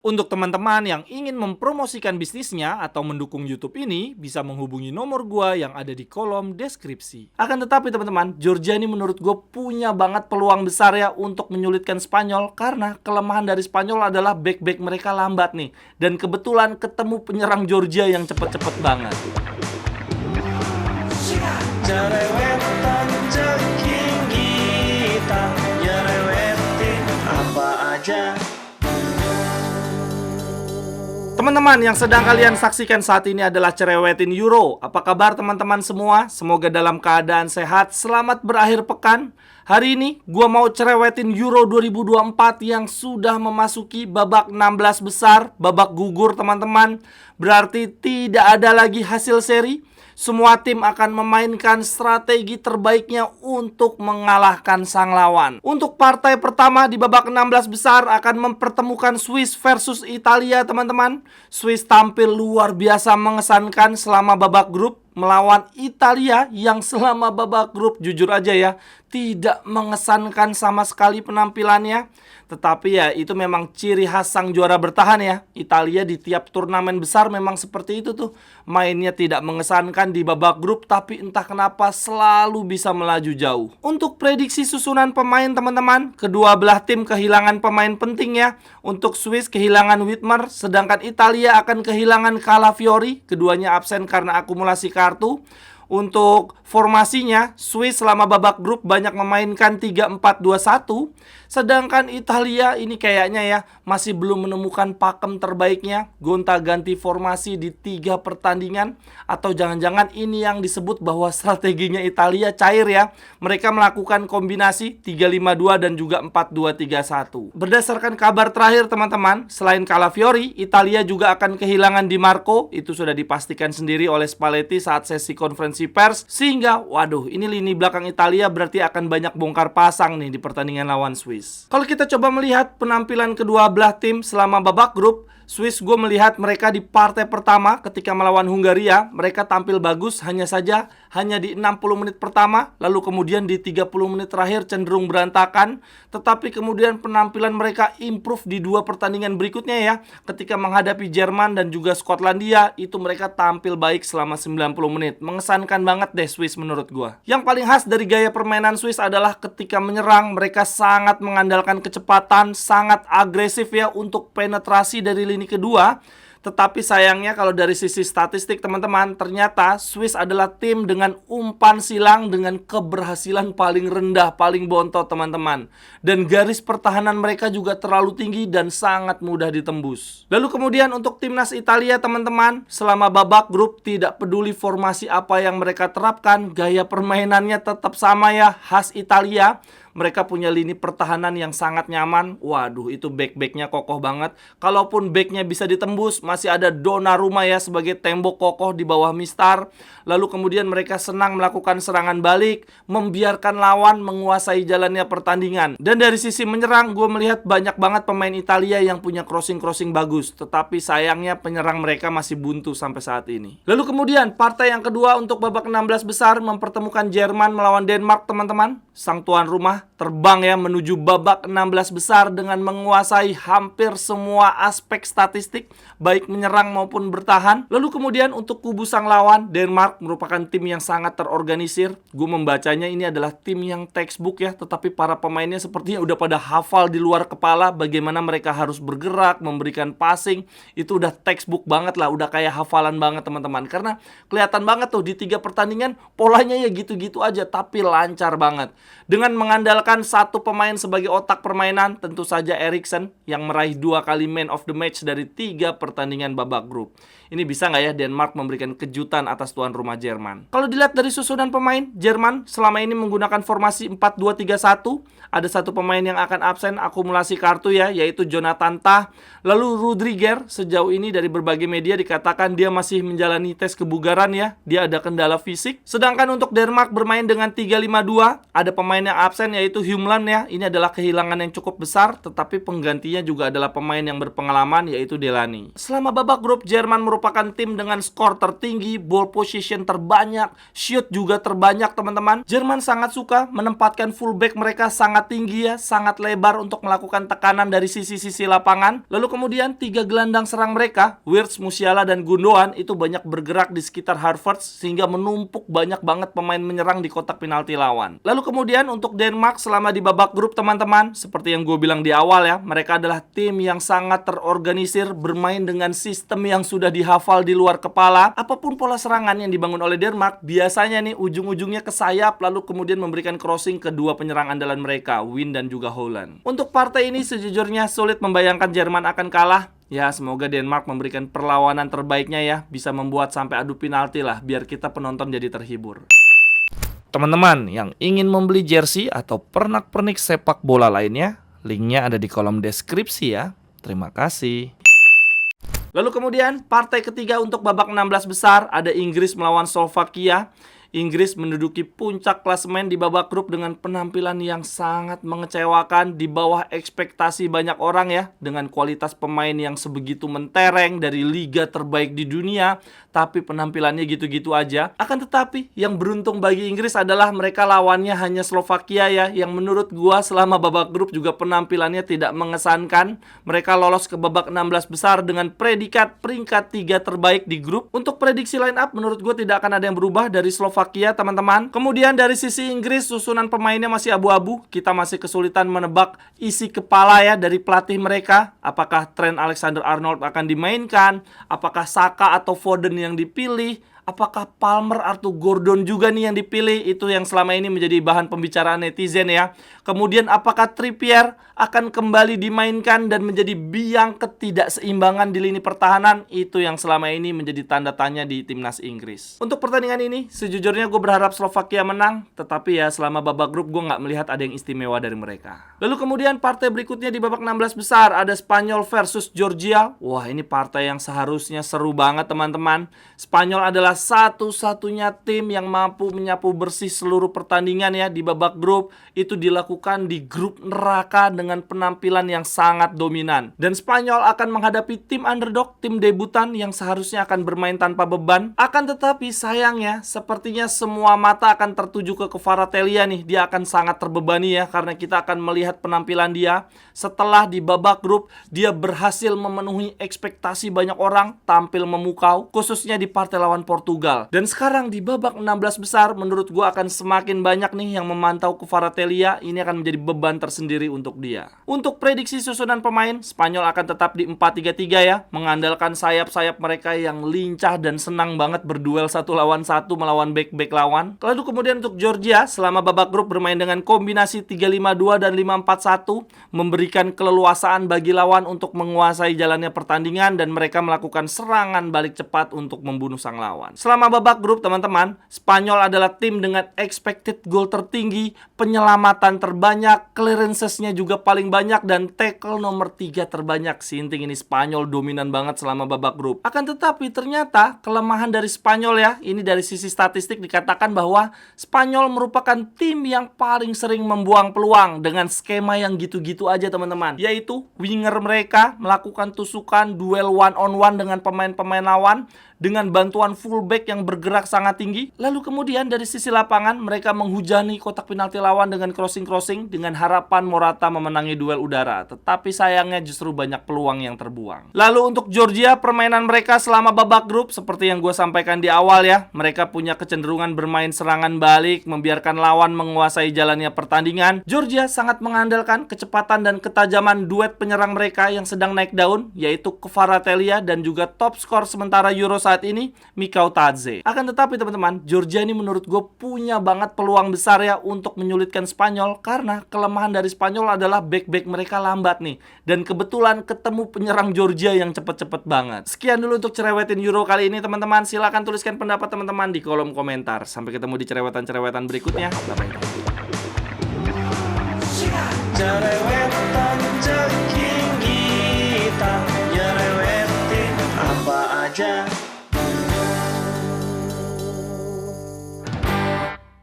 Untuk teman-teman yang ingin mempromosikan bisnisnya atau mendukung YouTube ini, bisa menghubungi nomor gua yang ada di kolom deskripsi. Akan tetapi teman-teman, Georgia ini menurut gue punya banget peluang besar ya untuk menyulitkan Spanyol, karena kelemahan dari Spanyol adalah back-back mereka lambat nih. Dan kebetulan ketemu penyerang Georgia yang cepet-cepet banget. Jerewetan ceking kita, nyerewetin apa aja. Teman-teman yang sedang kalian saksikan saat ini adalah Cerewetin Euro. Apa kabar teman-teman semua? Semoga dalam keadaan sehat. Selamat berakhir pekan. Hari ini gua mau cerewetin Euro 2024 yang sudah memasuki babak 16 besar, babak gugur teman-teman. Berarti tidak ada lagi hasil seri. Semua tim akan memainkan strategi terbaiknya untuk mengalahkan sang lawan. Untuk partai pertama di babak 16 besar akan mempertemukan Swiss versus Italia, teman-teman. Swiss tampil luar biasa mengesankan selama babak grup melawan Italia yang selama babak grup jujur aja ya tidak mengesankan sama sekali penampilannya. Tetapi ya itu memang ciri khas sang juara bertahan ya. Italia di tiap turnamen besar memang seperti itu tuh. Mainnya tidak mengesankan di babak grup, tapi entah kenapa selalu bisa melaju jauh. Untuk prediksi susunan pemain teman-teman, kedua belah tim kehilangan pemain penting ya. Untuk Swiss kehilangan Widmer, sedangkan Italia akan kehilangan Calafiori. Keduanya absen karena akumulasi kartu. Untuk formasinya, Swiss selama babak grup banyak memainkan 3-4-2-1. Sedangkan Italia ini kayaknya ya masih belum menemukan pakem terbaiknya. Gonta-ganti formasi di 3 pertandingan. Atau jangan-jangan ini yang disebut bahwa strateginya Italia cair ya. Mereka melakukan kombinasi 3-5-2 dan juga 4-2-3-1. Berdasarkan kabar terakhir teman-teman, selain Calafiori, Italia juga akan kehilangan Di Marco. Itu sudah dipastikan sendiri oleh Spalletti saat sesi konferensi pers. Sehingga, waduh, ini lini belakang Italia berarti akan banyak bongkar pasang nih di pertandingan lawan Swiss. Kalau kita coba melihat penampilan kedua belah tim selama babak grup, Swiss gue melihat mereka di partai pertama ketika melawan Hungaria, mereka tampil bagus hanya di 60 menit pertama, lalu kemudian di 30 menit terakhir cenderung berantakan. Tetapi kemudian penampilan mereka improve di 2 pertandingan berikutnya ya. Ketika menghadapi Jerman dan juga Skotlandia, itu mereka tampil baik selama 90 menit. Mengesankan banget deh Swiss menurut gue. Yang paling khas dari gaya permainan Swiss adalah ketika menyerang, mereka sangat mengandalkan kecepatan, sangat agresif ya untuk penetrasi dari lini kedua. Tetapi sayangnya kalau dari sisi statistik teman-teman, ternyata Swiss adalah tim dengan umpan silang dengan keberhasilan paling rendah, paling bontot teman-teman. Dan garis pertahanan mereka juga terlalu tinggi dan sangat mudah ditembus. Lalu kemudian untuk timnas Italia teman-teman, selama babak grup tidak peduli formasi apa yang mereka terapkan, gaya permainannya tetap sama ya, khas Italia. Mereka punya lini pertahanan yang sangat nyaman. Waduh, itu back-backnya kokoh banget. Kalaupun backnya bisa ditembus, masih ada Donnarumma ya sebagai tembok kokoh di bawah Mistar. Lalu kemudian mereka senang melakukan serangan balik, membiarkan lawan menguasai jalannya pertandingan. Dan dari sisi menyerang, gue melihat banyak banget pemain Italia yang punya crossing-crossing bagus. Tetapi sayangnya penyerang mereka masih buntu sampai saat ini. Lalu kemudian partai yang kedua untuk babak 16 besar mempertemukan Jerman melawan Denmark teman-teman. Sang tuan rumah terbang ya menuju babak 16 besar dengan menguasai hampir semua aspek statistik, baik menyerang maupun bertahan. Lalu kemudian untuk kubu sang lawan, Denmark merupakan tim yang sangat terorganisir. Gue membacanya ini adalah tim yang textbook ya, tetapi para pemainnya sepertinya udah pada hafal di luar kepala bagaimana mereka harus bergerak, memberikan passing. Itu udah textbook banget lah, udah kayak hafalan banget teman-teman. Karena kelihatan banget tuh di 3 pertandingan polanya ya gitu-gitu aja, tapi lancar banget. Dengan mengandalkan satu pemain sebagai otak permainan, tentu saja Eriksen yang meraih 2 kali man of the match dari 3 pertandingan babak grup. Ini bisa nggak ya Denmark memberikan kejutan atas tuan rumah Jerman? Kalau dilihat dari susunan pemain, Jerman selama ini menggunakan formasi 4-2-3-1. Ada satu pemain yang akan absen akumulasi kartu ya, yaitu Jonathan Tah. Lalu Rudiger sejauh ini dari berbagai media dikatakan dia masih menjalani tes kebugaran ya. Dia ada kendala fisik. Sedangkan untuk Denmark bermain dengan 3-5-2, ada pemain yang absen yaitu Humlan ya. Ini adalah kehilangan yang cukup besar, tetapi penggantinya juga adalah pemain yang berpengalaman, yaitu Delaney. Selama babak grup, Jerman merupakan tim dengan skor tertinggi, ball position terbanyak, shoot juga terbanyak teman-teman. Jerman sangat suka menempatkan fullback mereka sangat tinggi ya, sangat lebar untuk melakukan tekanan dari sisi-sisi lapangan. Lalu kemudian 3 gelandang serang mereka, Wirtz, Musiala, dan Gundogan itu banyak bergerak di sekitar Havertz sehingga menumpuk banyak banget pemain menyerang di kotak penalti lawan. Lalu kemudian untuk Denmark selama di babak grup teman-teman, seperti yang gue bilang di awal ya, mereka adalah tim yang sangat terorganisir, bermain dengan sistem yang sudah dihafal di luar kepala. Apapun pola serangan yang dibangun oleh Denmark, biasanya nih ujung-ujungnya ke sayap, lalu kemudian memberikan crossing ke dua penyerang andalan mereka, Wind dan juga Holland. Untuk partai ini sejujurnya sulit membayangkan Jerman akan kalah. Ya, semoga Denmark memberikan perlawanan terbaiknya ya, bisa membuat sampai adu penalti lah, biar kita penonton jadi terhibur. Teman-teman yang ingin membeli jersey atau pernak-pernik sepak bola lainnya, linknya ada di kolom deskripsi ya. Terima kasih. Lalu kemudian partai ketiga untuk babak 16 besar ada Inggris melawan Slovakia. Inggris menduduki puncak klasemen di babak grup dengan penampilan yang sangat mengecewakan, di bawah ekspektasi banyak orang ya, dengan kualitas pemain yang sebegitu mentereng dari liga terbaik di dunia, tapi penampilannya gitu-gitu aja. Akan tetapi yang beruntung bagi Inggris adalah mereka lawannya hanya Slovakia ya, yang menurut gua selama babak grup juga penampilannya tidak mengesankan. Mereka lolos ke babak 16 besar dengan predikat peringkat 3 terbaik di grup. Untuk prediksi line up menurut gua tidak akan ada yang berubah dari Slovakia teman-teman. Kemudian dari sisi Inggris, susunan pemainnya masih abu-abu. Kita masih kesulitan menebak isi kepala ya dari pelatih mereka. Apakah Trent Alexander-Arnold akan dimainkan? Apakah Saka atau Foden yang dipilih? Apakah Palmer atau Gordon juga nih yang dipilih? Itu yang selama ini menjadi bahan pembicaraan netizen ya. Kemudian apakah Trippier akan kembali dimainkan dan menjadi biang ketidakseimbangan di lini pertahanan? Itu yang selama ini menjadi tanda tanya di timnas Inggris. Untuk pertandingan ini, sejujurnya gue berharap Slovakia menang. Tetapi ya selama babak grup gue nggak melihat ada yang istimewa dari mereka. Lalu kemudian partai berikutnya di babak 16 besar ada Spanyol versus Georgia. Wah, ini partai yang seharusnya seru banget teman-teman. Spanyol adalah satu-satunya tim yang mampu menyapu bersih seluruh pertandingan ya di babak grup. Itu dilakukan di grup neraka dengan penampilan yang sangat dominan. Dan Spanyol akan menghadapi tim underdog, tim debutan yang seharusnya akan bermain tanpa beban. Akan tetapi sayangnya sepertinya semua mata akan tertuju ke Kvaratskhelia nih. Dia akan sangat terbebani ya, karena kita akan melihat penampilan dia. Setelah di babak grup dia berhasil memenuhi ekspektasi banyak orang, tampil memukau khususnya di partai lawan Portugal. Dan sekarang di babak 16 besar menurut gua akan semakin banyak nih yang memantau Kvaratskhelia. Ini akan menjadi beban tersendiri untuk dia. Untuk prediksi susunan pemain, Spanyol akan tetap di 4-3-3 ya, mengandalkan sayap-sayap mereka yang lincah dan senang banget berduel satu lawan satu melawan back-back lawan. Lalu kemudian untuk Georgia selama babak grup bermain dengan kombinasi 3-5-2 dan 5-4-1, memberikan keleluasaan bagi lawan untuk menguasai jalannya pertandingan dan mereka melakukan serangan balik cepat untuk membunuh sang lawan. Selama babak grup teman-teman, Spanyol adalah tim dengan expected goal tertinggi, penyelamatan terbanyak, clearancesnya juga paling banyak, dan tackle nomor 3 terbanyak. Sinting ini Spanyol dominan banget selama babak grup. Akan tetapi ternyata kelemahan dari Spanyol ya, ini dari sisi statistik dikatakan bahwa Spanyol merupakan tim yang paling sering membuang peluang dengan skema yang gitu-gitu aja teman-teman. Yaitu winger mereka melakukan tusukan duel one on one dengan pemain-pemain lawan dengan bantuan fullback yang bergerak sangat tinggi. Lalu kemudian dari sisi lapangan mereka menghujani kotak penalti lawan dengan crossing-crossing dengan harapan Morata memenangi duel udara. Tetapi sayangnya justru banyak peluang yang terbuang. Lalu untuk Georgia, permainan mereka selama babak grup seperti yang gue sampaikan di awal ya, mereka punya kecenderungan bermain serangan balik, membiarkan lawan menguasai jalannya pertandingan. Georgia sangat mengandalkan kecepatan dan ketajaman duet penyerang mereka yang sedang naik daun, yaitu Kvaratskhelia dan juga top skor sementara Euro saat ini Mikau Tadze. Akan tetapi teman-teman, Georgia ini menurut gue punya banget peluang besar ya untuk menyulitkan Spanyol, karena kelemahan dari Spanyol adalah back-back mereka lambat nih, dan kebetulan ketemu penyerang Georgia yang cepet-cepet banget. Sekian dulu untuk cerewetin Euro kali ini teman-teman. Silahkan tuliskan pendapat teman-teman di kolom komentar. Sampai ketemu di cerewetan-cerewetan berikutnya. Bye-bye. Cerewetan